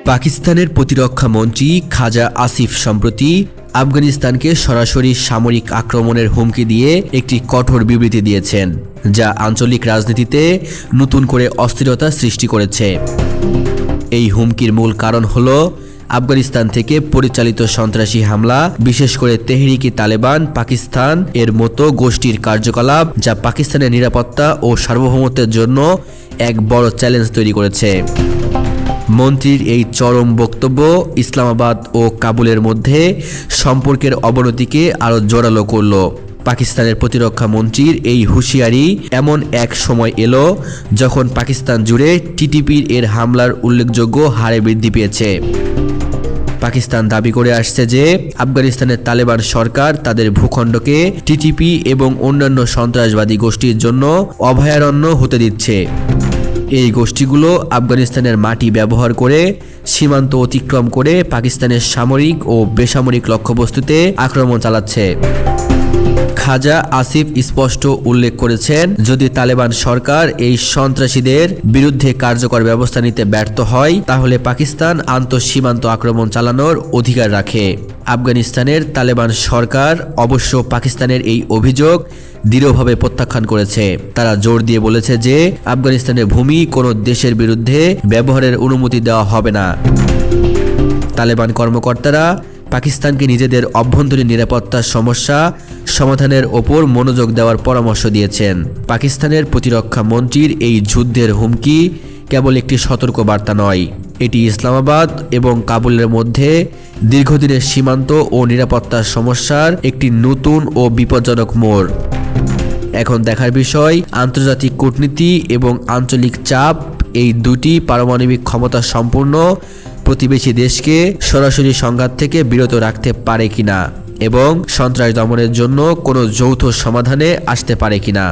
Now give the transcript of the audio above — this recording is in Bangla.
পাকিস্তানের প্রতিরক্ষা মন্ত্রী খাজা আসিফ সম্প্রতি আফগানিস্তানকে সরাসরি সামরিক আক্রমণের হুমকি দিয়ে একটি কঠোর বিবৃতি দিয়েছেন, যা আঞ্চলিক রাজনীতিতে নতুন করে অস্থিরতা সৃষ্টি করেছে। এই হুমকির মূল কারণ হল আফগানিস্তান থেকে পরিচালিত সন্ত্রাসী হামলা, বিশেষ করে তেহরিকি তালেবান পাকিস্তান এর মতো গোষ্ঠীর কার্যকলাপ, যা পাকিস্তানের নিরাপত্তা ও সার্বভৌমত্বের জন্য এক বড় চ্যালেঞ্জ তৈরি করেছে। মন্ত্রীর এই চরম বক্তব্য ইসলামাবাদ ও কাবুলের মধ্যে সম্পর্কের অবনতিকে আরও জোরালো করল। পাকিস্তানের প্রতিরক্ষা মন্ত্রীর এই হুঁশিয়ারি এমন এক সময় এলো যখন পাকিস্তান জুড়ে টিটিপির এর হামলার উল্লেখযোগ্য হারে বৃদ্ধি পেয়েছে। পাকিস্তান দাবি করে আসছে যে আফগানিস্তানের তালেবান সরকার তাদের ভূখণ্ডকে টিটিপি এবং অন্যান্য সন্ত্রাসবাদী গোষ্ঠীর জন্য অভয়ারণ্য হতে দিচ্ছে। এই গোষ্ঠীগুলো আফগানিস্তানের মাটি ব্যবহার করে সীমান্ত অতিক্রম করে পাকিস্তানের সামরিক ও বেসামরিক লক্ষ্যবস্তুতে আক্রমণ চালাচ্ছে। খাজা আসিফ স্পষ্ট উল্লেখ করেছেন, যদি তালেবান সরকার এই সন্ত্রাসীদের বিরুদ্ধে কার্যকর ব্যবস্থা নিতে ব্যর্থ হয়, তাহলে পাকিস্তান আন্তঃসীমান্ত আক্রমণ চালানোর অধিকার রাখে। আফগানিস্তানের তালেবান সরকার অবশ্য পাকিস্তানের এই অভিযোগ দৃঢ়ভাবে প্রত্যাখ্যান করেছে। তারা জোর দিয়ে বলেছে যে আফগানিস্তানের ভূমি কোনো দেশের বিরুদ্ধে ব্যবহারের অনুমতি দেওয়া হবে না। তালেবান কর্মকর্তারা পাকিস্তানকে নিজেদের অভ্যন্তরীণ নিরাপত্তার সমস্যা সমাধানের ওপর মনোযোগ দেওয়ার পরামর্শ দিয়েছেন। পাকিস্তানের প্রতিরক্ষা মন্ত্রীর এই যুদ্ধের হুমকি কেবল একটি সতর্ক বার্তা নয়, এটি ইসলামাবাদ এবং কাবুলের মধ্যে দীর্ঘদিনের সীমান্ত ও নিরাপত্তার সমস্যার একটি নতুন ও বিপজ্জনক মোড়। এখন দেখার বিষয়, আন্তর্জাতিক কূটনীতি এবং আঞ্চলিক চাপ এই দুটি পারমাণবিক ক্ষমতা সম্পন্ন প্রতিবেশী দেশকে সরাসরি সংঘাত থেকে বিরত রাখতে পারে কিনা এবং সন্ত্রাস দমনের জন্য কোনো যৌথ সমাধানে আসতে পারে কিনা।